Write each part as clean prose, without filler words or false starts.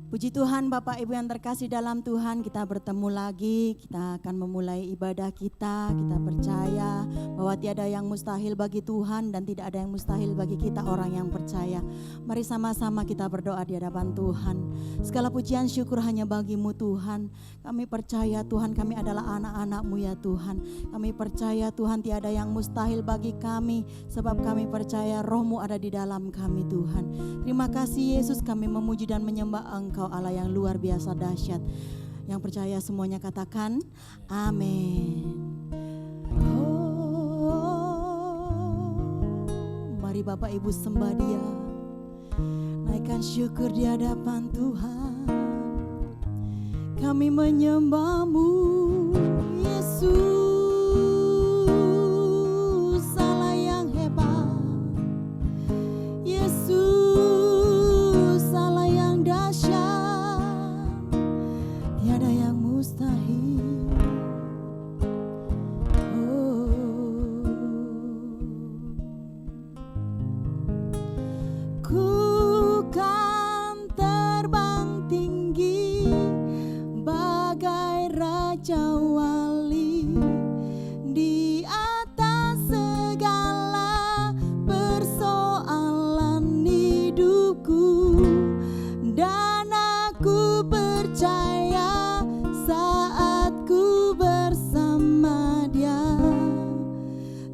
Puji Tuhan, Bapak Ibu yang terkasih dalam Tuhan, kita bertemu lagi, kita akan memulai ibadah kita. Kita percaya bahwa tiada yang mustahil bagi Tuhan dan tidak ada yang mustahil bagi kita orang yang percaya. Mari sama-sama kita berdoa di hadapan Tuhan. Segala pujian syukur hanya bagi-Mu Tuhan. Kami percaya Tuhan, kami adalah anak-anak-Mu ya Tuhan. Kami percaya Tuhan tiada yang mustahil bagi kami, sebab kami percaya Roh-Mu ada di dalam kami Tuhan. Terima kasih Yesus, kami memuji dan menyembah Engkau Allah yang luar biasa dahsyat. Yang percaya semuanya katakan amin. Mari Bapak Ibu sembah Dia, naikkan syukur di hadapan Tuhan. Kami menyembah-Mu Yesus, Allah yang hebat. Yesus, Allah yang dahsyat. Tiada yang mustahil. Ku kan terbang tinggi bagai raja wali di atas segala persoalan hidupku, dan aku percaya saat ku bersama Dia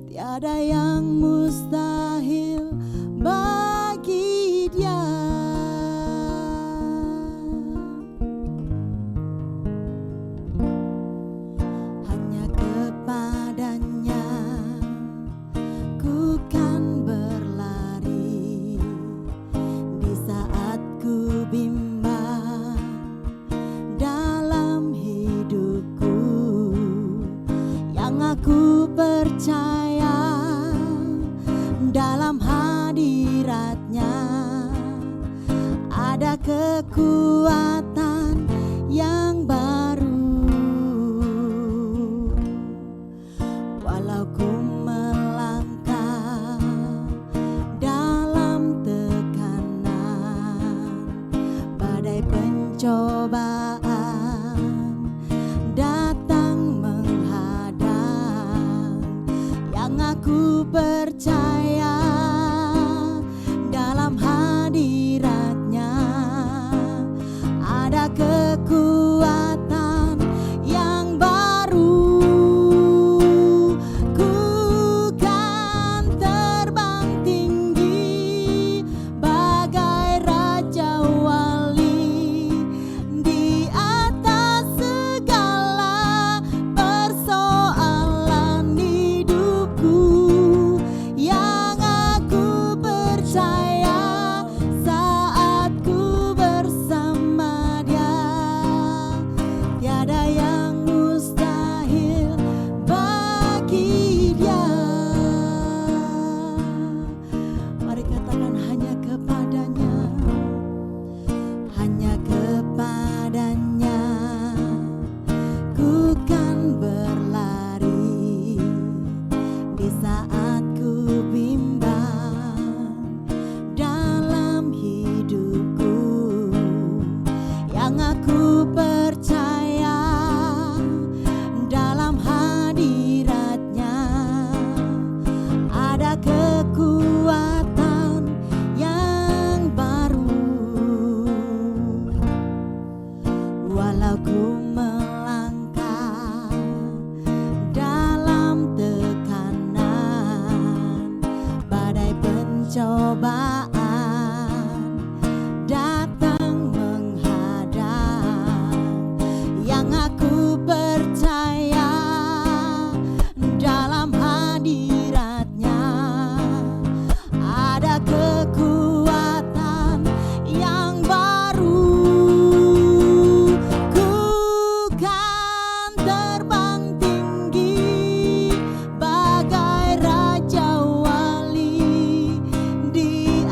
tiada yang mustahil bagi Dia. Hanya kepadanya ku kan berlari di saat ku bimbang dalam hidupku. Yang aku percaya dalam hadirat-Nya ada kekuatan yang baru. Walau ku melangkah dalam tekanan, badai pencobaan datang menghadang, yang aku percaya dalam hadirat-Nya ada kekuatan yang baru. Ku kan terbang tinggi bagai raja wali di atas segala persoalan hidupku, yang aku percaya saat ku bersama Dia tiada yang mustahil bagi Dia. Mari katakan hanya kepadanya, hanya kepadanya ku kan berlari di saat ku bimbang dalam hidupku, yang aku percaya dalam hadirat-Nya ada kekuatan yang baru. Walau ku melangkah dalam tekanan, badai pencobaan datang menghadang, yang aku percaya dalam hadirat-Nya ada kekuatan yang baru. Ku kan terbang tinggi bagai raja wali di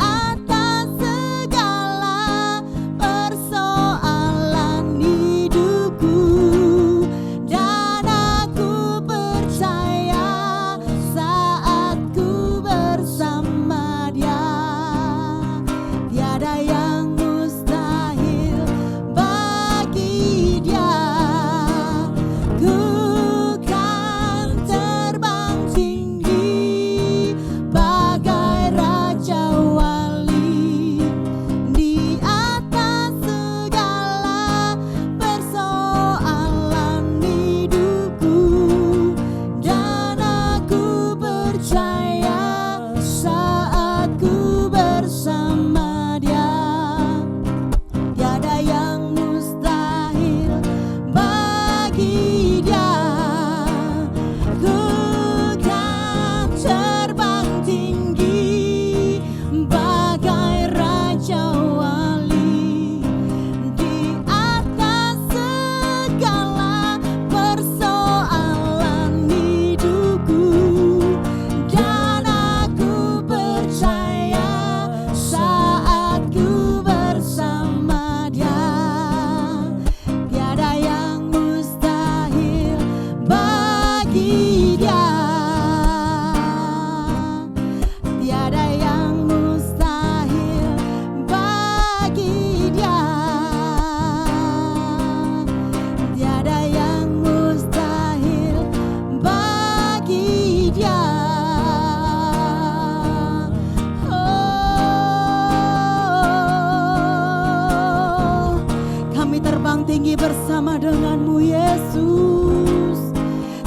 bersama denganmu Yesus.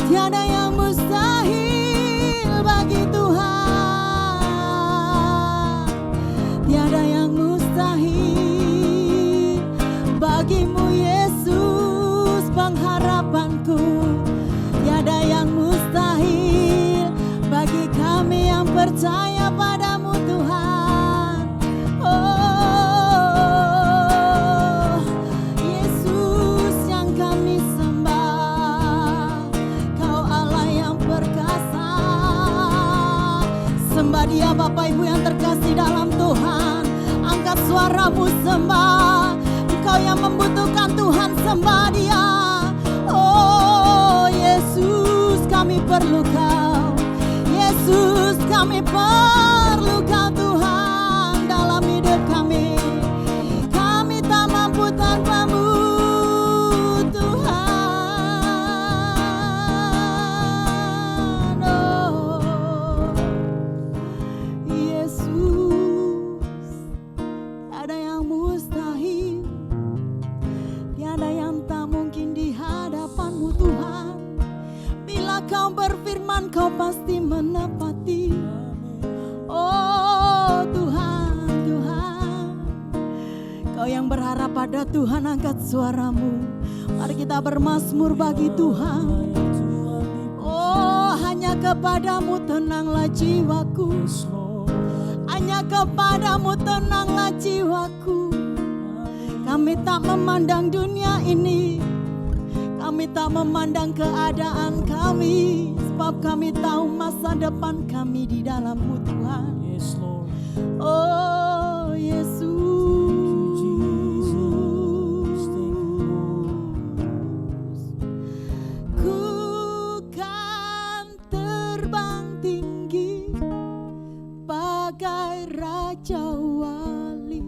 Tiada yang mustahil bagi Tuhan. Tiada yang mustahil bagimu Yesus, pengharapanku. Tiada yang mustahil bagi kami yang percaya padamu Tuhan. Oh Yesus yang kami sembah, Kau Allah yang perkasa. Sembah Dia Bapak Ibu yang terkasih dalam Tuhan. Angkat suaramu sembah. Engkau yang membutuhkan Tuhan, sembah Dia. Oh Yesus, kami perlu Kau. Yesus, kami perlu Kau Tuhan dalam hidup kami. Kami tak mampu tanpa-Mu Tuhan. Oh Yesus, tiada yang mustahil, tiada yang tak mungkin di hadapan-Mu Tuhan. Bila Kau berfirman, Kau pasti menepati. Oh Tuhan, Tuhan, Kau yang berharap pada Tuhan, angkat suaramu. Mari kita bermazmur bagi Tuhan. Oh hanya kepadamu tenanglah jiwaku. Hanya kepadamu tenanglah jiwaku. Kami tak memandang dunia ini, kami tak memandang keadaan kami, sebab kami tahu masa depan kami di dalam-Mu Tuhan. Yes, Lord. Oh Yesus, ku kan terbang tinggi bagai raja wali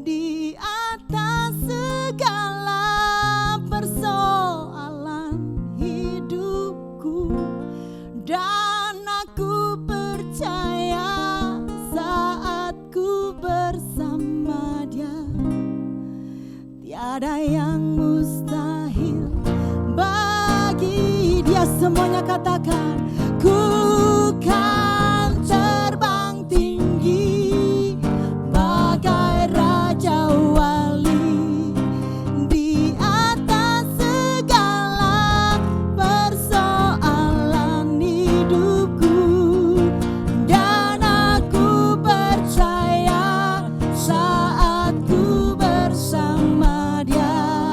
di atas segala persoalan hidupku, dan aku percaya saat ku bersama Dia, tiada yang mustahil bagi Dia. Semuanya katakan, ku kan terbang tinggi bagai raja wali di atas segala persoalan hidupku, dan aku percaya saat ku bersama Dia,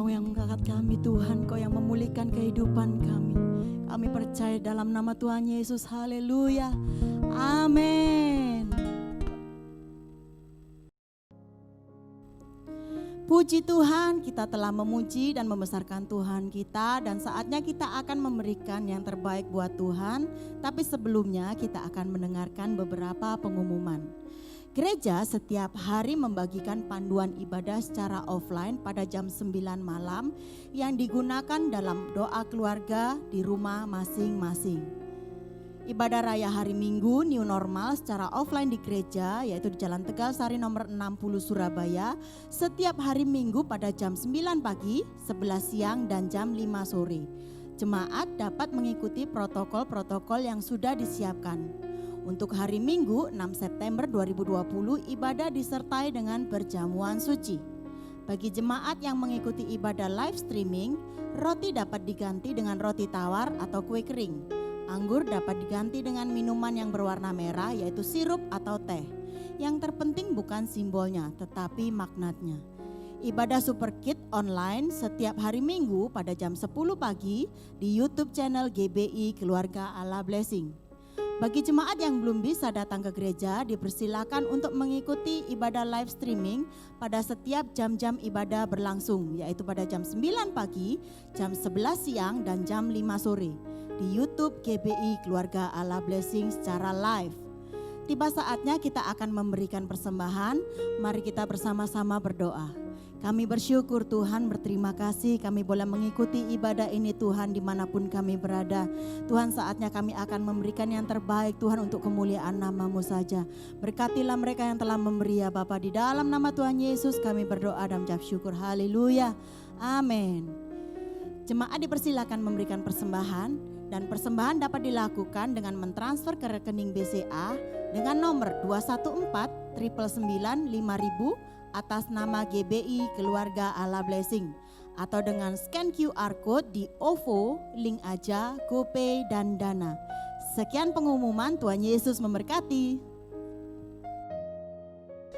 Engkau yang mengangkat kami Tuhan, Engkau yang memulihkan kehidupan kami. Kami percaya dalam nama Tuhan Yesus, haleluya, amin. Puji Tuhan, kita telah memuji dan membesarkan Tuhan kita, dan saatnya kita akan memberikan yang terbaik buat Tuhan. Tapi sebelumnya kita akan mendengarkan beberapa pengumuman. Gereja setiap hari membagikan panduan ibadah secara offline pada jam 9 malam yang digunakan dalam doa keluarga di rumah masing-masing. Ibadah Raya Hari Minggu New Normal secara offline di gereja, yaitu di Jalan Tegal Sari nomor 60 Surabaya, setiap hari Minggu pada jam 9 pagi, 11 siang dan jam 5 sore. Jemaat dapat mengikuti protokol-protokol yang sudah disiapkan. Untuk hari Minggu 6 September 2020, ibadah disertai dengan perjamuan suci. Bagi jemaat yang mengikuti ibadah live streaming, roti dapat diganti dengan roti tawar atau kue kering. Anggur dapat diganti dengan minuman yang berwarna merah, yaitu sirup atau teh. Yang terpenting bukan simbolnya, tetapi maknanya. Ibadah Super Kid online setiap hari Minggu pada jam 10 pagi di YouTube channel GBI Keluarga Allah Blessing. Bagi jemaat yang belum bisa datang ke gereja, dipersilakan untuk mengikuti ibadah live streaming pada setiap jam-jam ibadah berlangsung, yaitu pada jam 9 pagi, jam 11 siang, dan jam 5 sore. Di YouTube GBI Keluarga Allah Blessing secara live. Tiba saatnya kita akan memberikan persembahan. Mari kita bersama-sama berdoa. Kami bersyukur Tuhan, berterima kasih kami boleh mengikuti ibadah ini Tuhan dimanapun kami berada. Tuhan, saatnya kami akan memberikan yang terbaik Tuhan untuk kemuliaan nama-Mu saja. Berkatilah mereka yang telah memberi ya Bapa, di dalam nama Tuhan Yesus kami berdoa dan mengucap syukur. Haleluya, amin. Jemaat dipersilakan memberikan persembahan. Dan persembahan dapat dilakukan dengan mentransfer ke rekening BCA dengan nomor 214 999 5000 atas nama GBI Keluarga Allah Blessing, atau dengan scan QR Code di OVO, link aja, GoPay dan Dana. Sekian pengumuman, Tuhan Yesus memberkati.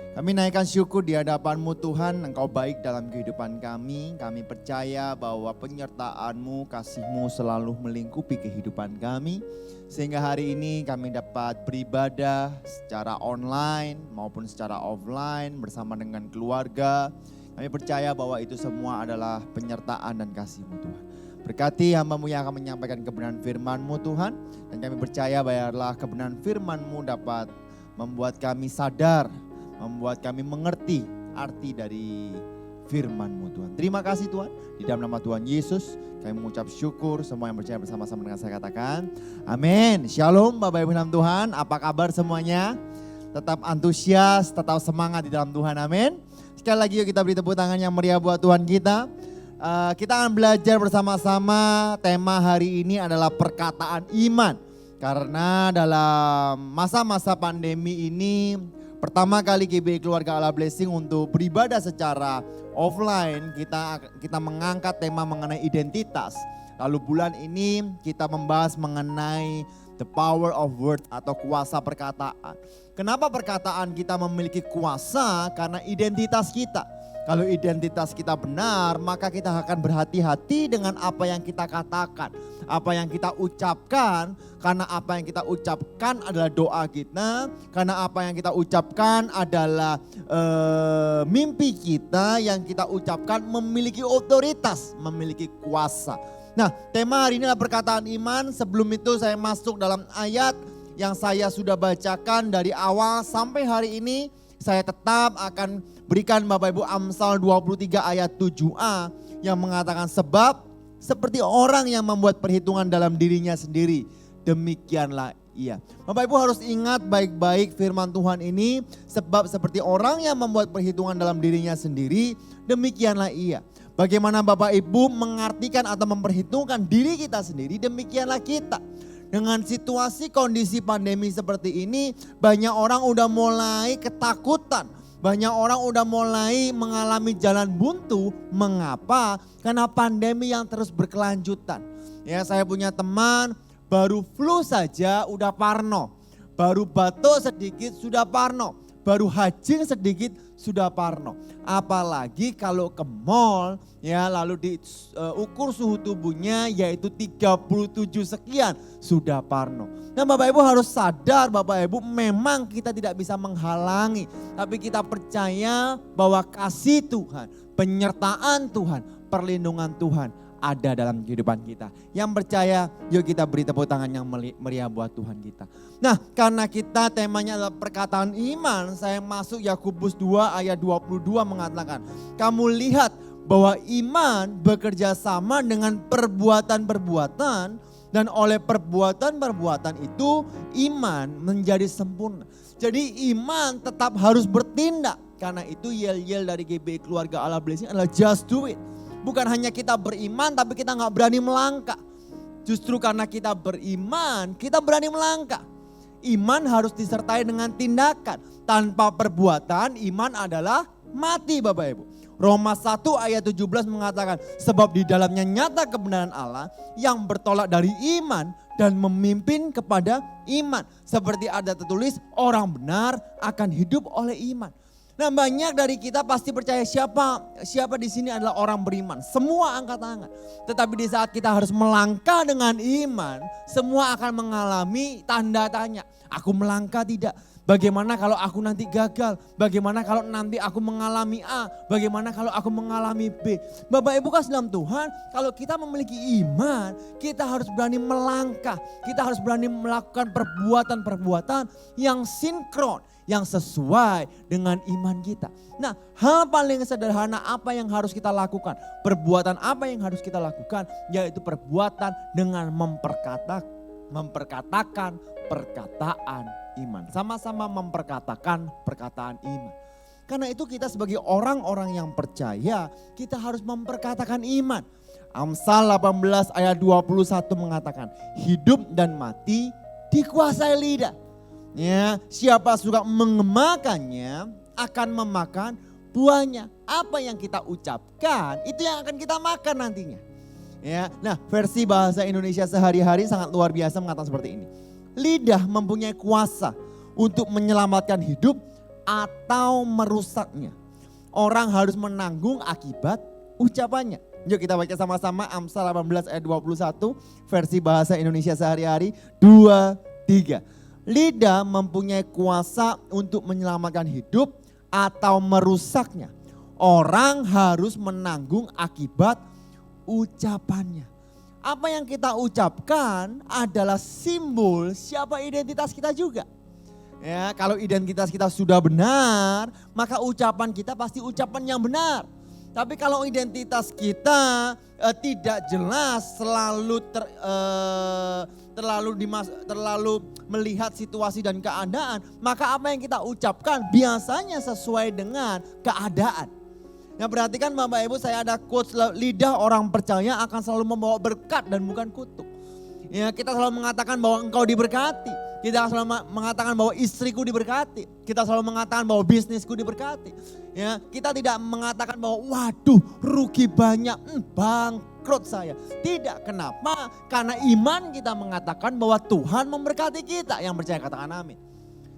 Kami naikkan syukur di hadapan-Mu Tuhan, Engkau baik dalam kehidupan kami. Kami percaya bahwa penyertaan-Mu, kasih-Mu selalu melingkupi kehidupan kami. Sehingga hari ini kami dapat beribadah secara online maupun secara offline bersama dengan keluarga. Kami percaya bahwa itu semua adalah penyertaan dan kasih-Mu Tuhan. Berkati hamba-Mu yang akan menyampaikan kebenaran firman-Mu Tuhan. Dan kami percaya biarlah kebenaran firman-Mu dapat membuat kami sadar, membuat kami mengerti arti dari firman-Mu Tuhan. Terima kasih Tuhan, di dalam nama Tuhan Yesus kami mengucap syukur. Semua yang percaya bersama-sama dengan saya katakan amin. Shalom Bapak Ibu dalam Tuhan, apa kabar semuanya? Tetap antusias, tetap semangat di dalam Tuhan, amin. Sekali lagi yuk kita beri tepuk tangan yang meriah buat Tuhan kita. Kita akan belajar bersama-sama. Tema hari ini adalah perkataan iman. Karena dalam masa-masa pandemi ini, pertama kali GBI Keluarga Allah Blessing untuk beribadah secara offline, kita mengangkat tema mengenai identitas. Lalu bulan ini kita membahas mengenai the power of word atau kuasa perkataan. Kenapa perkataan kita memiliki kuasa? Karena identitas kita. Kalau identitas kita benar, maka kita akan berhati-hati dengan apa yang kita katakan, apa yang kita ucapkan. Karena apa yang kita ucapkan adalah doa kita, karena apa yang kita ucapkan adalah mimpi kita, yang kita ucapkan memiliki otoritas, memiliki kuasa. Nah, tema hari ini adalah perkataan iman. Sebelum itu saya masuk dalam ayat yang saya sudah bacakan dari awal sampai hari ini. Saya tetap akan berikan Bapak Ibu Amsal 23 ayat 7a yang mengatakan, sebab seperti orang yang membuat perhitungan dalam dirinya sendiri, demikianlah ia. Bapak Ibu harus ingat baik-baik firman Tuhan ini, sebab seperti orang yang membuat perhitungan dalam dirinya sendiri, demikianlah ia. Bagaimana Bapak Ibu mengartikan atau memperhitungkan diri kita sendiri, demikianlah kita. Dengan situasi kondisi pandemi seperti ini, banyak orang udah mulai ketakutan. Banyak orang udah mulai mengalami jalan buntu. Mengapa? Karena pandemi yang terus berkelanjutan. Ya, saya punya teman baru flu saja udah parno. Baru batuk sedikit sudah parno. baru hajing sedikit sudah parno. Apalagi kalau ke mall ya lalu diukur suhu tubuhnya yaitu 37 sekian sudah parno. Nah Bapak Ibu harus sadar Bapak Ibu memang kita tidak bisa menghalangi. Tapi kita percaya bahwa kasih Tuhan, penyertaan Tuhan, perlindungan Tuhan ada dalam kehidupan kita. Yang percaya, yuk kita beri tepuk tangan yang meriah buat Tuhan kita. Nah, karena kita temanya adalah perkataan iman, saya masuk Yakobus 2 ayat 22 mengatakan, kamu lihat bahwa iman bekerja sama dengan perbuatan-perbuatan dan oleh perbuatan-perbuatan itu iman menjadi sempurna. Jadi iman tetap harus bertindak. Karena itu yel-yel dari GBI Keluarga Allah Blessing adalah just do it. Bukan hanya kita beriman tapi kita gak berani melangkah. Justru karena kita beriman kita berani melangkah. Iman harus disertai dengan tindakan. Tanpa perbuatan iman adalah mati Bapak Ibu. Roma 1 ayat 17 mengatakan sebab di dalamnya nyata kebenaran Allah yang bertolak dari iman dan memimpin kepada iman. Seperti ada tertulis orang benar akan hidup oleh iman. Nah banyak dari kita pasti percaya siapa di sini adalah orang beriman. Semua angkat tangan. Tetapi di saat kita harus melangkah dengan iman, semua akan mengalami tanda tanya. Aku melangkah tidak? Bagaimana kalau aku nanti gagal? Bagaimana kalau nanti aku mengalami A? Bagaimana kalau aku mengalami B? Bapak Ibu kasih dalam Tuhan, kalau kita memiliki iman, kita harus berani melangkah. Kita harus berani melakukan perbuatan-perbuatan yang sinkron, yang sesuai dengan iman kita. Nah, hal paling sederhana apa yang harus kita lakukan? Perbuatan apa yang harus kita lakukan? Yaitu perbuatan dengan memperkatakan perkataan iman. Sama-sama memperkatakan perkataan iman. Karena itu kita sebagai orang-orang yang percaya, kita harus memperkatakan iman. Amsal 18 ayat 21 mengatakan, hidup dan mati dikuasai lidah. Ya, siapa suka mengemakannya akan memakan buahnya. Apa yang kita ucapkan itu yang akan kita makan nantinya. Ya, nah versi bahasa Indonesia sehari-hari sangat luar biasa mengatakan seperti ini. Lidah mempunyai kuasa untuk menyelamatkan hidup atau merusaknya. Orang harus menanggung akibat ucapannya. Yuk kita baca sama-sama Amsal 18 ayat 21 versi bahasa Indonesia sehari-hari 2, 3. Lidah mempunyai kuasa untuk menyelamatkan hidup atau merusaknya. Orang harus menanggung akibat ucapannya. Apa yang kita ucapkan adalah simbol siapa identitas kita juga. Ya, kalau identitas kita sudah benar, maka ucapan kita pasti ucapan yang benar. Tapi kalau identitas kita tidak jelas, terlalu melihat situasi dan keadaan, maka apa yang kita ucapkan biasanya sesuai dengan keadaan. Nah perhatikan Bapak Ibu, saya ada quotes, lidah orang percaya akan selalu membawa berkat dan bukan kutuk. Ya, kita selalu mengatakan bahwa engkau diberkati. Kita selalu mengatakan bahwa istriku diberkati. Kita selalu mengatakan bahwa bisnisku diberkati. Ya, kita tidak mengatakan bahwa waduh rugi banyak, bangkrut saya. Tidak, kenapa? Karena iman kita mengatakan bahwa Tuhan memberkati kita. Yang percaya katakan amin.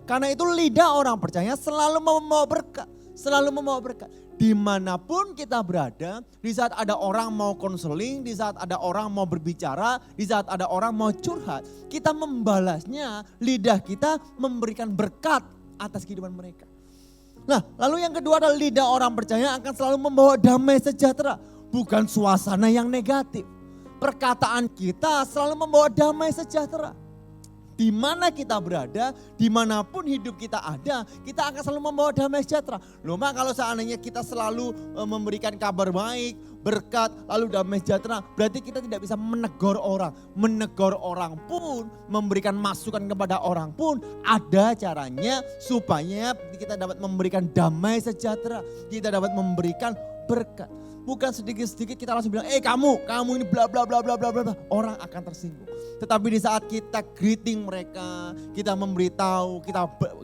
Karena itu lidah orang percaya selalu membawa berkat. Selalu membawa berkat. Dimanapun kita berada, di saat ada orang mau konseling, di saat ada orang mau berbicara, di saat ada orang mau curhat, kita membalasnya, lidah kita memberikan berkat atas kehidupan mereka. Nah, lalu yang kedua adalah lidah orang percaya akan selalu membawa damai sejahtera, bukan suasana yang negatif. Perkataan kita selalu membawa damai sejahtera. Di mana kita berada, dimanapun hidup kita ada, kita akan selalu membawa damai sejahtera. Loh mak, kalau seandainya kita selalu memberikan kabar baik, berkat, lalu damai sejahtera, berarti kita tidak bisa menegur orang. Menegur orang pun, memberikan masukan kepada orang pun, ada caranya supaya kita dapat memberikan damai sejahtera. Kita dapat memberikan berkat. Bukan sedikit-sedikit kita langsung bilang, kamu ini bla bla bla bla bla bla. Orang akan tersinggung. Tetapi di saat kita greeting mereka, kita memberitahu,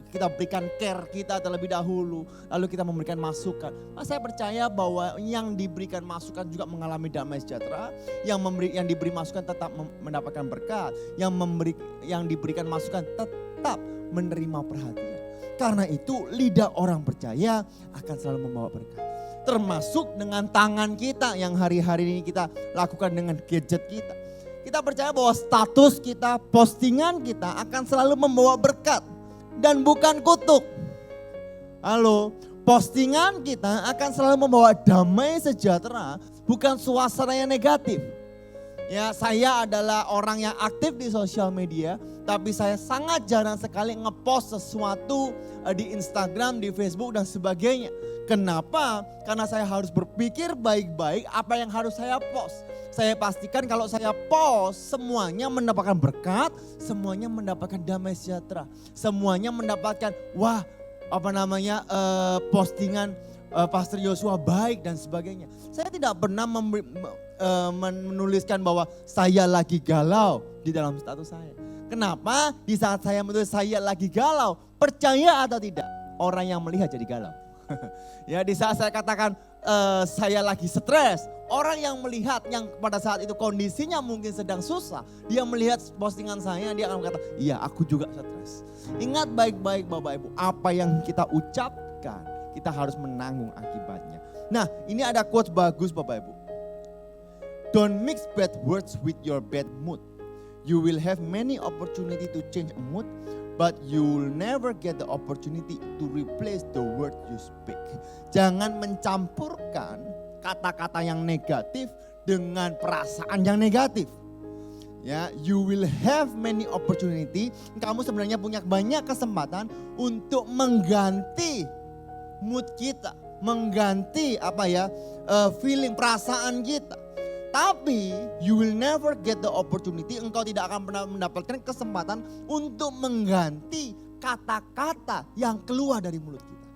kita berikan care kita terlebih dahulu. Lalu kita memberikan masukan. Nah, saya percaya bahwa yang diberikan masukan juga mengalami damai sejahtera. Yang diberi masukan tetap mendapatkan berkat. Yang diberikan masukan tetap menerima perhatian. Karena itu lidah orang percaya akan selalu membawa berkat. Termasuk dengan tangan kita yang hari-hari ini kita lakukan dengan gadget kita. Kita percaya bahwa status kita, postingan kita akan selalu membawa berkat dan bukan kutuk. Halo, postingan kita akan selalu membawa damai sejahtera, bukan suasana yang negatif. Ya, saya adalah orang yang aktif di sosial media, tapi saya sangat jarang sekali ngepost sesuatu di Instagram, di Facebook dan sebagainya. Kenapa? Karena saya harus berpikir baik-baik apa yang harus saya post. Saya pastikan kalau saya post semuanya mendapatkan berkat, semuanya mendapatkan damai sejahtera. Semuanya mendapatkan postingan Pastor Yosua baik dan sebagainya. Saya tidak pernah menuliskan bahwa saya lagi galau di dalam status saya. Kenapa? Di saat saya menulis saya lagi galau, percaya atau tidak, orang yang melihat jadi galau. Ya, di saat saya katakan saya lagi stres, orang yang melihat yang pada saat itu kondisinya mungkin sedang susah, dia melihat postingan saya, dia akan berkata, iya aku juga stres. Ingat baik-baik Bapak Ibu, apa yang kita ucapkan, kita harus menanggung akibatnya. Nah, ini ada quotes bagus Bapak Ibu. Don't mix bad words with your bad mood. You will have many opportunity to change a mood, but you will never get the opportunity to replace the word you speak. Jangan mencampurkan kata-kata yang negatif dengan perasaan yang negatif. Ya, you will have many opportunity. Kamu sebenarnya punya banyak kesempatan untuk mengganti mood kita, mengganti feeling, perasaan kita. Tapi you will never get the opportunity, engkau tidak akan pernah mendapatkan kesempatan untuk mengganti kata-kata yang keluar dari mulut kita.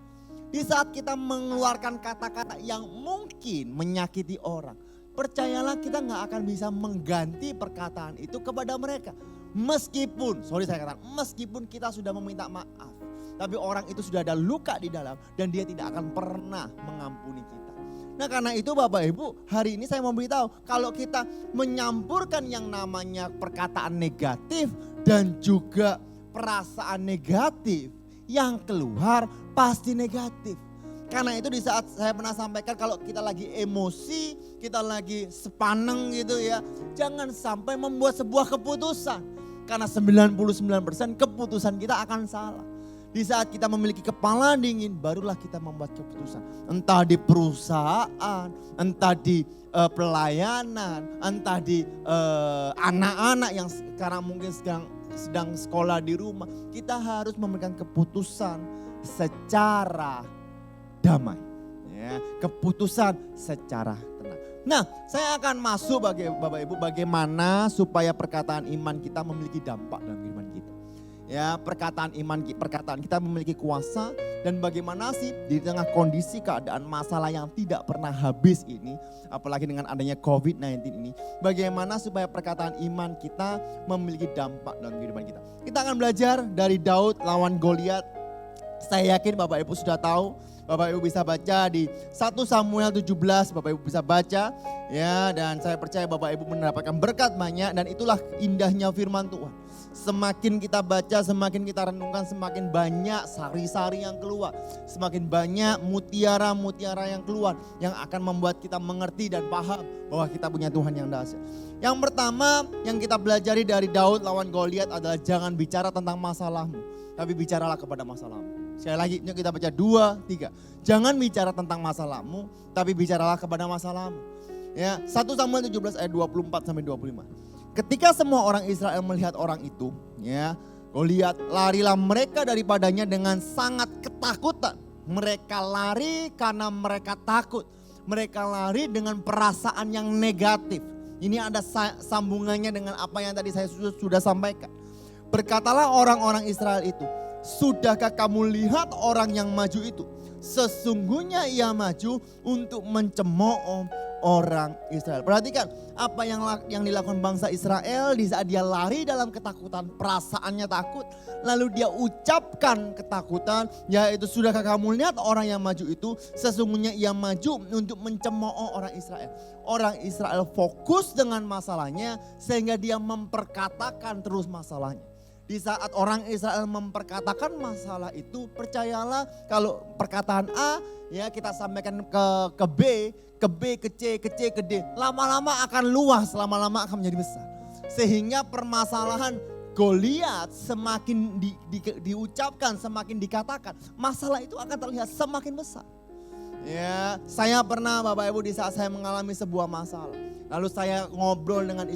Di saat kita mengeluarkan kata-kata yang mungkin menyakiti orang, percayalah kita gak akan bisa mengganti perkataan itu kepada mereka. Meskipun kita sudah meminta maaf, tapi orang itu sudah ada luka di dalam dan dia tidak akan pernah mengampuni kita. Nah, karena itu Bapak Ibu, hari ini saya mau beritahu, kalau kita menyampurkan yang namanya perkataan negatif dan juga perasaan negatif, yang keluar pasti negatif. Karena itu di saat saya pernah sampaikan, kalau kita lagi emosi, kita lagi sepaneng gitu ya, jangan sampai membuat sebuah keputusan. Karena 99% keputusan kita akan salah. Di saat kita memiliki kepala dingin, barulah kita membuat keputusan. Entah di perusahaan, entah di pelayanan, entah di anak-anak yang sekarang mungkin sedang sekolah di rumah. Kita harus memberikan keputusan secara damai. Ya, keputusan secara tenang. Nah, saya akan masuk Bapak Ibu bagaimana supaya perkataan iman kita memiliki dampak dalam kehidupan kita. Ya, perkataan kita memiliki kuasa, dan bagaimana sih di tengah kondisi keadaan masalah yang tidak pernah habis ini, apalagi dengan adanya COVID-19 ini, bagaimana supaya perkataan iman kita memiliki dampak dalam kehidupan kita. Kita akan belajar dari Daud lawan Goliat. Saya yakin Bapak Ibu sudah tahu, Bapak Ibu bisa baca di 1 Samuel 17, Bapak Ibu bisa baca ya, dan saya percaya Bapak Ibu mendapatkan berkat banyak, dan itulah indahnya firman Tuhan. Semakin kita baca, semakin kita renungkan, semakin banyak sari-sari yang keluar. Semakin banyak mutiara-mutiara yang keluar, yang akan membuat kita mengerti dan paham bahwa kita punya Tuhan yang dahsyat. Yang pertama yang kita pelajari dari Daud lawan Goliat adalah jangan bicara tentang masalahmu, tapi bicaralah kepada masalahmu. Sekali lagi, yuk kita baca 2, 3. Jangan bicara tentang masalahmu, tapi bicaralah kepada masalahmu. Ya, 1 Samuel 17 ayat 24 sampai 25. Ketika semua orang Israel melihat orang itu, ya, Goliat, larilah mereka daripadanya dengan sangat ketakutan. Mereka lari karena mereka takut. Mereka lari dengan perasaan yang negatif. Ini ada sambungannya dengan apa yang tadi saya sudah sampaikan. Berkatalah orang-orang Israel itu, sudahkah kamu lihat orang yang maju itu? Sesungguhnya ia maju untuk mencemooh orang Israel. Perhatikan apa yang dilakukan bangsa Israel di saat dia lari dalam ketakutan, perasaannya takut. Lalu dia ucapkan ketakutan, yaitu sudahkah kamu lihat orang yang maju itu? Sesungguhnya ia maju untuk mencemooh orang Israel. Orang Israel fokus dengan masalahnya sehingga dia memperkatakan terus masalahnya. Di saat orang Israel memperkatakan masalah itu, percayalah kalau perkataan A ya kita sampaikan ke B, ke B, ke C, ke C, ke D. Lama-lama akan luas, lama-lama akan menjadi besar. Sehingga permasalahan Goliat semakin diucapkan, semakin dikatakan, masalah itu akan terlihat semakin besar. Ya, saya pernah Bapak Ibu di saat saya mengalami sebuah masalah. Lalu saya ngobrol dengan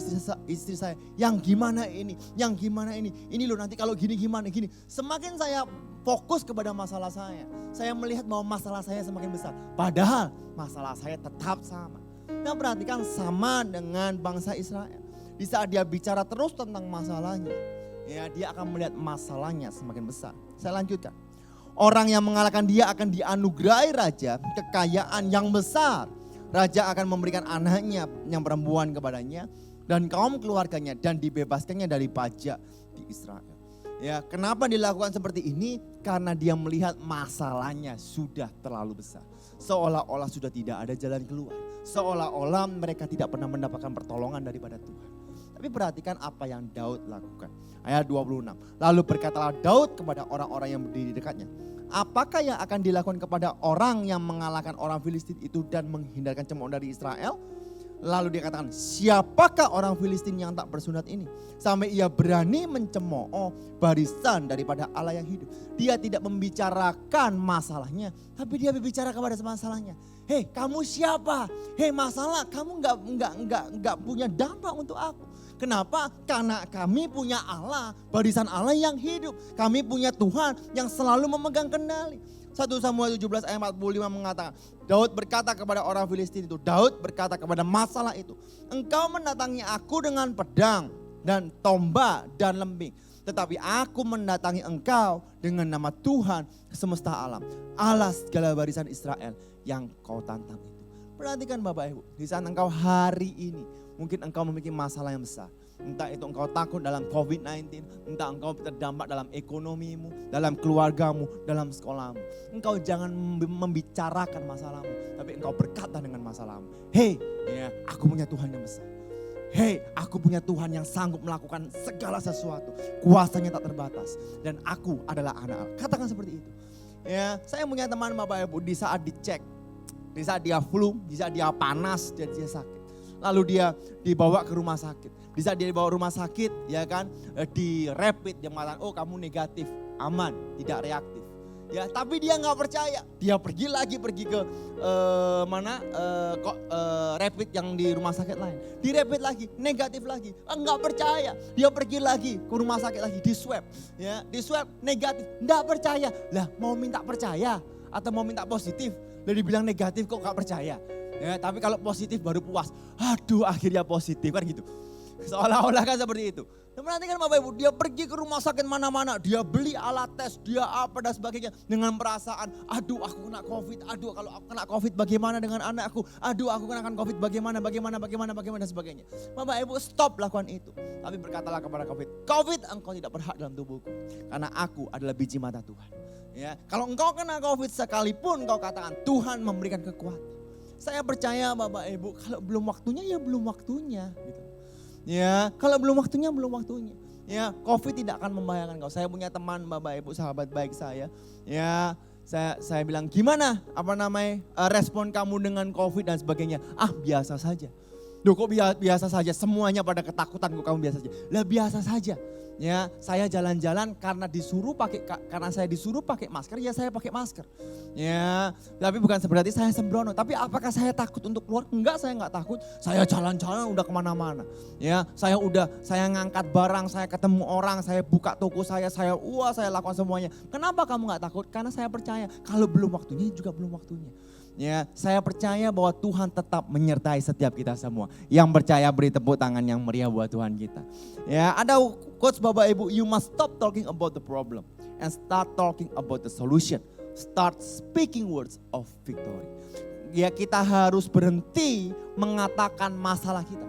istri saya, yang gimana ini, yang gimana ini loh nanti kalau gini gimana gini. Semakin saya fokus kepada masalah saya melihat bahwa masalah saya semakin besar. Padahal masalah saya tetap sama. Nah perhatikan sama dengan bangsa Israel. Di saat dia bicara terus tentang masalahnya, ya dia akan melihat masalahnya semakin besar. Saya lanjutkan. Orang yang mengalahkan dia akan dianugerahi raja, kekayaan yang besar. Raja akan memberikan anaknya yang perempuan kepadanya dan kaum keluarganya dan dibebaskannya dari pajak di Israel. Ya, kenapa dilakukan seperti ini? Karena dia melihat masalahnya sudah terlalu besar. Seolah-olah sudah tidak ada jalan keluar. Seolah-olah mereka tidak pernah mendapatkan pertolongan daripada Tuhan. Tapi perhatikan apa yang Daud lakukan. Ayat 26. Lalu berkatalah Daud kepada orang-orang yang berdiri di dekatnya. Apakah yang akan dilakukan kepada orang yang mengalahkan orang Filistin itu dan menghindarkan cemooh dari Israel? Lalu dia katakan, siapakah orang Filistin yang tak bersunat ini? Sampai ia berani mencemooh barisan daripada Allah yang hidup. Dia tidak membicarakan masalahnya, tapi dia berbicara kepada masalahnya. Hei, kamu siapa? Hei, masalah kamu nggak punya dampak untuk aku. Kenapa? Karena kami punya Allah, barisan Allah yang hidup. Kami punya Tuhan yang selalu memegang kendali. 1 Samuel 17 ayat 45 mengatakan, Daud berkata kepada orang Filistin itu, Daud berkata kepada masalah itu, engkau mendatangi aku dengan pedang dan tombak dan lembing. Tetapi aku mendatangi engkau dengan nama Tuhan semesta alam, Allah segala barisan Israel yang kau tantang itu. Perhatikan Bapak Ibu, di saat engkau hari ini, mungkin engkau memiliki masalah yang besar. Entah itu engkau takut dalam COVID-19, entah engkau terdampak dalam ekonomimu, dalam keluargamu, dalam sekolahmu. Engkau jangan membicarakan masalahmu, tapi engkau berkata dengan masalahmu. Hei, ya, aku punya Tuhan yang besar. Hei, aku punya Tuhan yang sanggup melakukan segala sesuatu. Kuasanya tak terbatas. Dan aku adalah anak Allah. Katakan seperti itu. Ya, saya punya teman Bapak Ibu di saat dicek, di saat dia flu, di saat dia panas, dia sakit. Lalu dia dibawa ke rumah sakit. Di saat dia dibawa rumah sakit, ya kan, di rapid dia mengatakan, oh kamu negatif, aman, tidak reaktif. Ya, tapi dia nggak percaya. Dia pergi ke rapid yang di rumah sakit lain. Di rapid lagi, negatif lagi. Nggak percaya. Dia pergi lagi ke rumah sakit lagi, di swab. Ya, di swab negatif, nggak percaya. Lah mau minta percaya atau mau minta positif? Dia dibilang negatif kok nggak percaya. Ya, tapi kalau positif baru puas. Aduh, akhirnya positif kan gitu. Seolah-olah kan seperti itu. Dan perhatikan Bapak Ibu, dia pergi ke rumah sakit mana-mana, dia beli alat tes, dia apa dan sebagainya dengan perasaan, aduh aku kena COVID, aduh kalau aku kena COVID bagaimana dengan anakku, aduh aku kena COVID bagaimana dan sebagainya. Bapak Ibu stop lakukan itu. Tapi berkatalah kepada COVID engkau tidak berhak dalam tubuhku, karena aku adalah biji mata Tuhan. Ya, kalau engkau kena COVID sekalipun engkau katakan Tuhan memberikan kekuatan. Saya percaya Bapak Ibu, kalau belum waktunya ya belum waktunya gitu. Ya, kalau belum waktunya belum waktunya. Ya, COVID tidak akan membahayakan kau. Saya punya teman Bapak Ibu, sahabat baik saya. Ya, saya bilang gimana respon kamu dengan COVID dan sebagainya. Ah, biasa saja. Loh kok biasa saja, semuanya pada ketakutan kok kamu biasa saja. Lah biasa saja. Ya, saya jalan-jalan karena saya disuruh pakai masker, ya saya pakai masker. Ya, tapi bukan berarti saya sembrono. Tapi apakah saya takut untuk keluar? Enggak, saya enggak takut. Saya jalan-jalan udah kemana-mana. Ya, saya ngangkat barang, saya ketemu orang, saya buka toko saya lakukan semuanya. Kenapa kamu enggak takut? Karena saya percaya kalau belum waktunya juga belum waktunya. Ya, saya percaya bahwa Tuhan tetap menyertai setiap kita semua. Yang percaya beri tepuk tangan yang meriah buat Tuhan kita. Ya, ada quotes Bapak Ibu, you must stop talking about the problem and start talking about the solution. Start speaking words of victory. Ya, kita harus berhenti mengatakan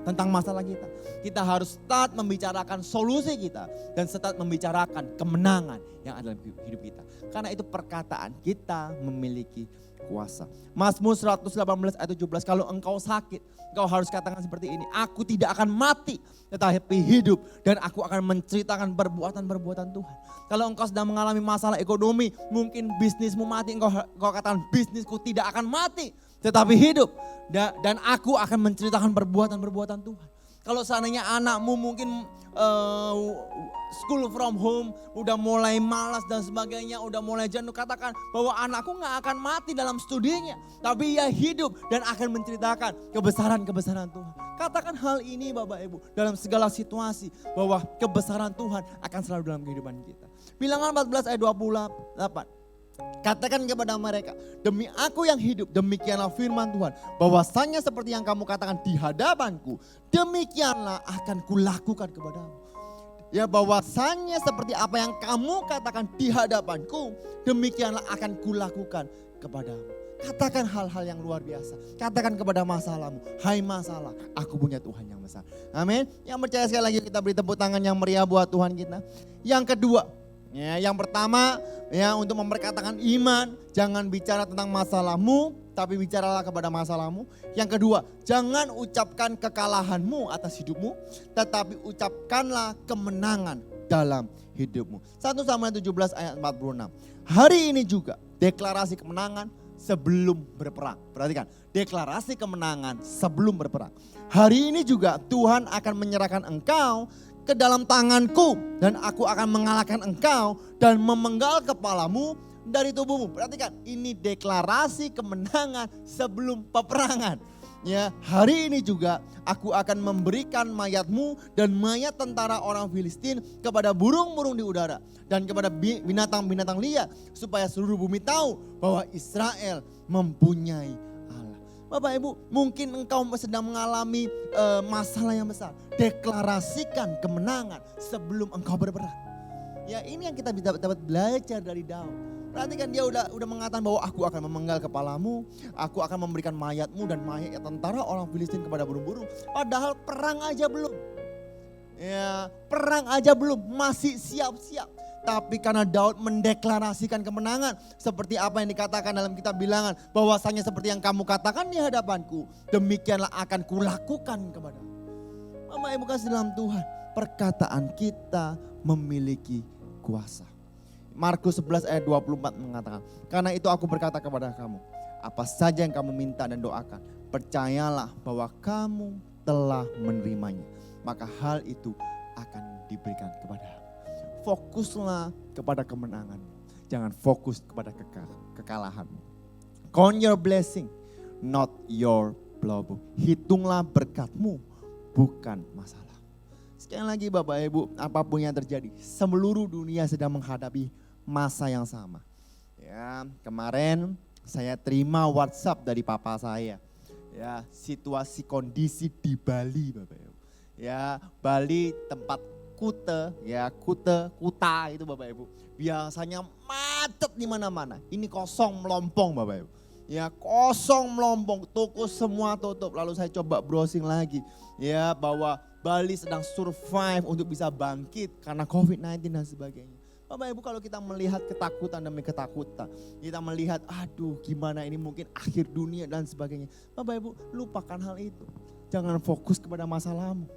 tentang masalah kita. Kita harus start membicarakan solusi kita dan start membicarakan kemenangan yang ada dalam hidup kita. Karena itu perkataan kita memiliki kuasa. Mazmur 118 ayat 17, kalau engkau sakit, engkau harus katakan seperti ini, aku tidak akan mati tetapi hidup dan aku akan menceritakan perbuatan-perbuatan Tuhan. Kalau engkau sedang mengalami masalah ekonomi, mungkin bisnismu mati, engkau katakan bisnisku tidak akan mati tetapi hidup dan aku akan menceritakan perbuatan-perbuatan Tuhan. Kalau seandainya anakmu mungkin school from home, udah mulai malas dan sebagainya, udah mulai jenuh, katakan bahwa anakku gak akan mati dalam studinya, tapi ia hidup dan akan menceritakan kebesaran-kebesaran Tuhan. Katakan hal ini Bapak Ibu dalam segala situasi, bahwa kebesaran Tuhan akan selalu dalam kehidupan kita. Bilangan 14 ayat 28. Katakan kepada mereka, demi aku yang hidup, demikianlah firman Tuhan, bahwasanya seperti yang kamu katakan di hadapanku, demikianlah akan kulakukan kepadamu. Ya, bahwasanya seperti apa yang kamu katakan di hadapanku, demikianlah akan kulakukan kepadamu. Katakan hal-hal yang luar biasa. Katakan kepada masalahmu, hai masalah, aku punya Tuhan yang besar. Amin. Yang percaya sekali lagi kita beri tepuk tangan yang meriah buat Tuhan kita. Yang kedua, ya, yang pertama ya, untuk memperkatakan iman, jangan bicara tentang masalahmu, tapi bicaralah kepada masalahmu. Yang kedua, jangan ucapkan kekalahanmu atas hidupmu, tetapi ucapkanlah kemenangan dalam hidupmu. 1 Samuel 17 ayat 46. Hari ini juga deklarasi kemenangan sebelum berperang. Perhatikan, deklarasi kemenangan sebelum berperang. Hari ini juga Tuhan akan menyerahkan engkau ke dalam tanganku dan aku akan mengalahkan engkau dan memenggal kepalamu dari tubuhmu. Perhatikan, ini deklarasi kemenangan sebelum peperangan. Ya, hari ini juga aku akan memberikan mayatmu dan mayat tentara orang Filistin kepada burung-burung di udara dan kepada binatang-binatang liar, supaya seluruh bumi tahu bahwa Israel mempunyai Allah. Bapak Ibu, mungkin engkau sedang mengalami masalah yang besar. Deklarasikan kemenangan sebelum engkau berperang. Ya, ini yang kita dapat belajar dari Daud. Perhatikan, dia udah mengatakan bahwa aku akan memenggal kepalamu, aku akan memberikan mayatmu dan mayat tentara orang Filistin kepada burung-burung. Padahal perang aja belum. Ya, perang aja belum, masih siap-siap. Tapi karena Daud mendeklarasikan kemenangan, seperti apa yang dikatakan dalam kitab Bilangan, bahwasanya seperti yang kamu katakan di hadapanku, demikianlah akan kulakukan kepadamu. Bapak Ibu kasih dalam Tuhan, perkataan kita memiliki kuasa. Markus 11 ayat 24 mengatakan, karena itu aku berkata kepada kamu, apa saja yang kamu minta dan doakan, percayalah bahwa kamu telah menerimanya, maka hal itu akan diberikan kepadamu. Fokuslah kepada kemenangan, jangan fokus kepada kekalahanmu. Count your blessing, not your problem. Hitunglah berkatmu, bukan masalah. Sekali lagi Bapak Ibu, apapun yang terjadi, seluruh dunia sedang menghadapi masa yang sama. Ya, kemarin saya terima WhatsApp dari papa saya. Ya, situasi kondisi di Bali Bapak Ibu. Ya, Bali tempat Kuta itu Bapak Ibu. Biasanya macet di mana-mana. Ini kosong melompong Bapak Ibu. Ya, kosong melompong, toko semua tutup. Lalu saya coba browsing lagi. Ya, bahwa Bali sedang survive untuk bisa bangkit karena COVID-19 dan sebagainya. Bapak Ibu, kalau kita melihat ketakutan demi ketakutan, kita melihat aduh gimana ini mungkin akhir dunia dan sebagainya. Bapak Ibu, lupakan hal itu. Jangan fokus kepada masalahmu.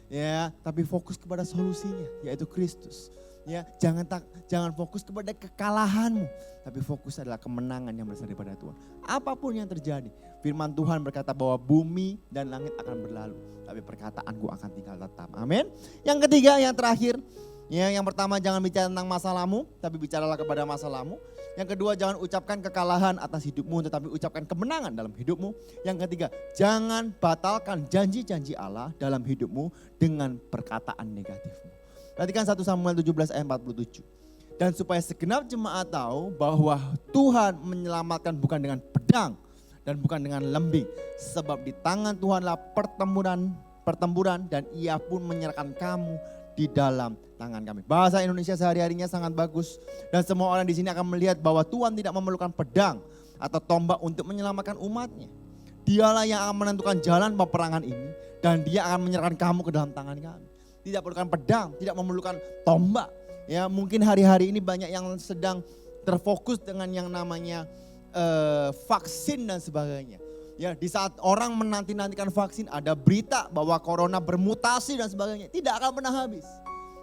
Ya, tapi fokus kepada solusinya, yaitu Kristus. Ya, jangan fokus kepada kekalahanmu, tapi fokus adalah kemenangan yang berasal daripada Tuhan. Apapun yang terjadi, firman Tuhan berkata bahwa bumi dan langit akan berlalu, tapi perkataanku akan tinggal tetap. Amin. Yang ketiga, yang terakhir, ya, yang pertama jangan bicara tentang masalahmu, tapi bicaralah kepada masalahmu. Yang kedua, jangan ucapkan kekalahan atas hidupmu, tetapi ucapkan kemenangan dalam hidupmu. Yang ketiga, jangan batalkan janji-janji Allah dalam hidupmu dengan perkataan negatifmu. Perhatikan 1 Samuel 17 ayat 47. Dan supaya segenap jemaat tahu bahwa Tuhan menyelamatkan bukan dengan pedang dan bukan dengan lembing. Sebab di tangan Tuhanlah pertempuran dan ia pun menyerahkan kamu di dalam tangan kami. Bahasa Indonesia sehari-harinya sangat bagus. Dan semua orang di sini akan melihat bahwa Tuhan tidak memerlukan pedang atau tombak untuk menyelamatkan umatnya. Dialah yang akan menentukan jalan peperangan ini. Dan dia akan menyerahkan kamu ke dalam tangan kami. Tidak memerlukan pedang, tidak memerlukan tombak. Ya, mungkin hari-hari ini banyak yang sedang terfokus dengan yang namanya vaksin dan sebagainya. Ya, di saat orang menanti-nantikan vaksin, ada berita bahwa corona bermutasi dan sebagainya. Tidak akan pernah habis.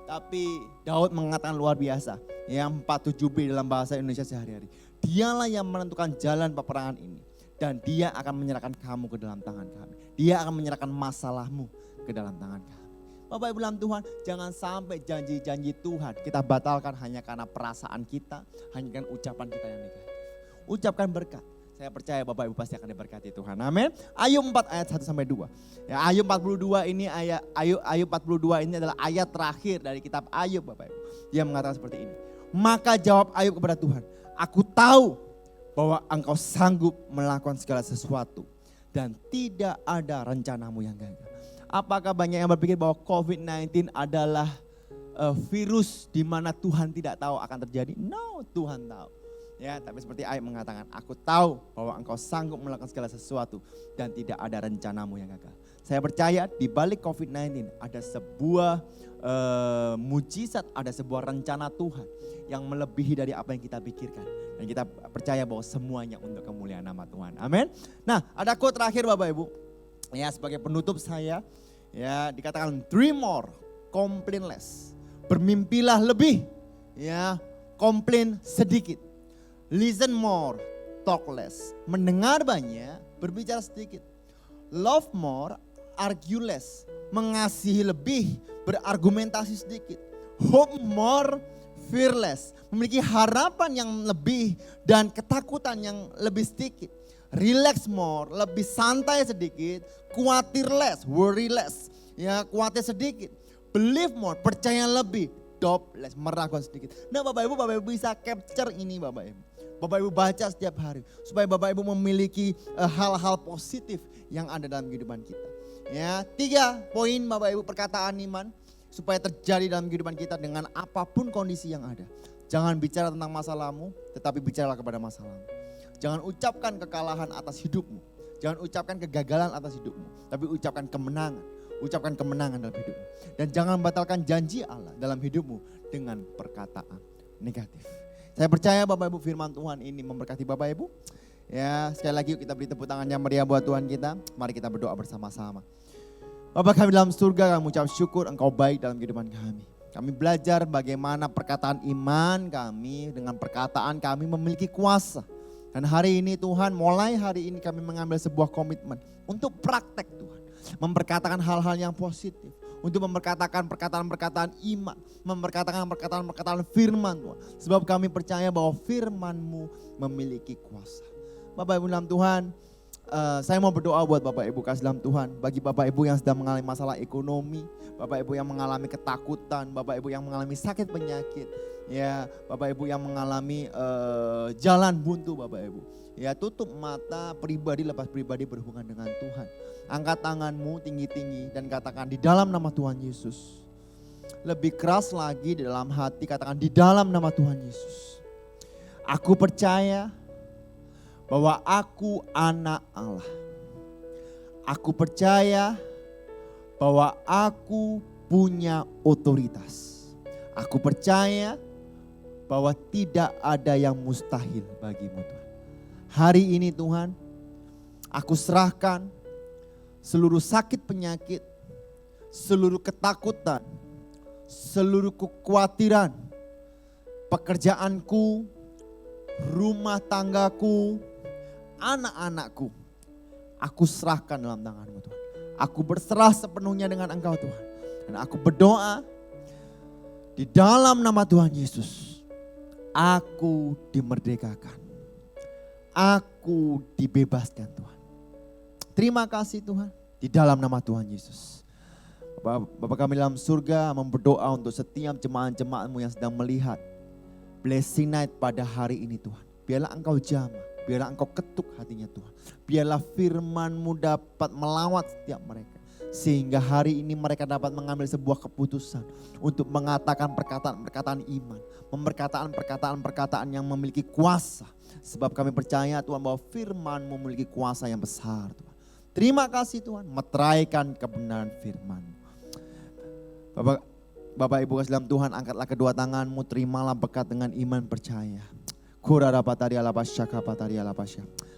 Tapi Daud mengatakan luar biasa. Yang 47b dalam bahasa Indonesia sehari-hari. Dialah yang menentukan jalan peperangan ini. Dan dia akan menyerahkan kamu ke dalam tangan kami. Dia akan menyerahkan masalahmu ke dalam tangan kami. Bapak Ibu dalam Tuhan, jangan sampai janji-janji Tuhan kita batalkan hanya karena perasaan kita, hanya karena ucapan kita yang negatif. Ucapkan berkat. Saya percaya Bapak Ibu pasti akan diberkati Tuhan. Amin. Ayub 4 ayat 1 sampai 2. Ya, Ayub 42 ini Ayub 42 ini adalah ayat terakhir dari kitab Ayub Bapak Ibu. Dia mengatakan seperti ini. Maka jawab Ayub kepada Tuhan, aku tahu bahwa engkau sanggup melakukan segala sesuatu dan tidak ada rencanamu yang gagal. Apakah banyak yang berpikir bahwa COVID-19 adalah virus di mana Tuhan tidak tahu akan terjadi? No, Tuhan tahu. Ya, tapi seperti Ayub mengatakan, aku tahu bahwa engkau sanggup melakukan segala sesuatu dan tidak ada rencanamu yang gagal. Saya percaya di balik COVID-19 ada sebuah mujizat, ada sebuah rencana Tuhan yang melebihi dari apa yang kita pikirkan. Dan kita percaya bahwa semuanya untuk kemuliaan nama Tuhan. Amin. Nah, ada quote terakhir Bapak Ibu. Ya, sebagai penutup saya, ya dikatakan dream more, complain less. Bermimpilah lebih, ya komplain sedikit. Listen more, talk less. Mendengar banyak, berbicara sedikit. Love more, argue less. Mengasihi lebih, berargumentasi sedikit. Hope more, fear less. Memiliki harapan yang lebih dan ketakutan yang lebih sedikit. Relax more, lebih santai sedikit. Khawatir less, worry less. Ya, khawatir sedikit. Believe more, percaya lebih. Doubt less, meragukan sedikit. Nah Bapak Ibu bisa capture ini Bapak Ibu. Bapak Ibu baca setiap hari. Supaya Bapak Ibu memiliki hal-hal positif yang ada dalam kehidupan kita. Ya, 3 poin Bapak Ibu perkataan iman. Supaya terjadi dalam kehidupan kita dengan apapun kondisi yang ada. Jangan bicara tentang masalahmu, tetapi bicaralah kepada masalahmu. Jangan ucapkan kekalahan atas hidupmu. Jangan ucapkan kegagalan atas hidupmu. Tapi ucapkan kemenangan. Ucapkan kemenangan dalam hidupmu. Dan jangan batalkan janji Allah dalam hidupmu dengan perkataan negatif. Saya percaya Bapak Ibu firman Tuhan ini memberkati Bapak Ibu. Ya, sekali lagi kita beri tepuk tangan yang meriah buat Tuhan kita. Mari kita berdoa bersama-sama. Bapak kami dalam surga, kami ucap syukur Engkau baik dalam kehidupan kami. Kami belajar bagaimana perkataan iman kami dengan perkataan kami memiliki kuasa. Dan hari ini Tuhan, mulai hari ini kami mengambil sebuah komitmen untuk praktek Tuhan. Memperkatakan hal-hal yang positif. Untuk memperkatakan perkataan-perkataan iman. Memperkatakan perkataan-perkataan firman Tuhan. Sebab kami percaya bahwa firman-Mu memiliki kuasa. Bapak Ibu dalam Tuhan, saya mau berdoa buat Bapak Ibu kasih dalam Tuhan. Bagi Bapak Ibu yang sedang mengalami masalah ekonomi. Bapak Ibu yang mengalami ketakutan. Bapak Ibu yang mengalami sakit penyakit. Ya, Bapak Ibu yang mengalami jalan buntu Bapak Ibu. Ya, tutup mata pribadi, lepas pribadi berhubungan dengan Tuhan. Angkat tanganmu tinggi-tinggi dan katakan di dalam nama Tuhan Yesus. Lebih keras lagi di dalam hati katakan di dalam nama Tuhan Yesus. Aku percaya bahwa aku anak Allah. Aku percaya bahwa aku punya otoritas. Aku percaya bahwa tidak ada yang mustahil bagimu Tuhan. Hari ini Tuhan, aku serahkan seluruh sakit penyakit, seluruh ketakutan, seluruh kekhawatiran, pekerjaanku, rumah tanggaku, anak-anakku. Aku serahkan dalam tangan-Mu Tuhan. Aku berserah sepenuhnya dengan Engkau Tuhan. Dan aku berdoa di dalam nama Tuhan Yesus. Aku dimerdekakan. Aku dibebaskan Tuhan. Terima kasih Tuhan. Di dalam nama Tuhan Yesus. Bapa kami dalam surga berdoa untuk setiap jemaat-jemaat-Mu yang sedang melihat blessing night pada hari ini Tuhan. Biarlah Engkau jamah. Biarlah Engkau ketuk hatinya Tuhan. Biarlah firman-Mu dapat melawat setiap mereka. Sehingga hari ini mereka dapat mengambil sebuah keputusan. Untuk mengatakan perkataan-perkataan iman. Perkataan-perkataan yang memiliki kuasa. Sebab kami percaya Tuhan bahwa firman-Mu memiliki kuasa yang besar Tuhan. Terima kasih Tuhan. Meteraikan kebenaran firman-Mu. Bapak Ibu kasih dalam Tuhan, angkatlah kedua tangan-Mu, terimalah berkat dengan iman percaya.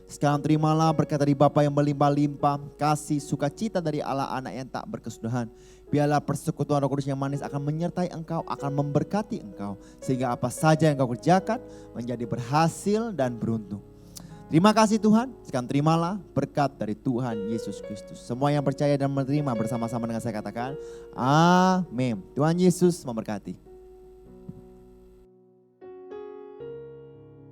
Sekarang terimalah berkat dari Bapa yang berlimpah-limpah, kasih sukacita dari Allah anak yang tak berkesudahan. Biarlah persekutuan Roh Kudus yang manis akan menyertai engkau, akan memberkati engkau. Sehingga apa saja yang kau kerjakan menjadi berhasil dan beruntung. Terima kasih Tuhan, sekarang terimalah berkat dari Tuhan Yesus Kristus. Semua yang percaya dan menerima bersama-sama dengan saya katakan, amin. Tuhan Yesus memberkati.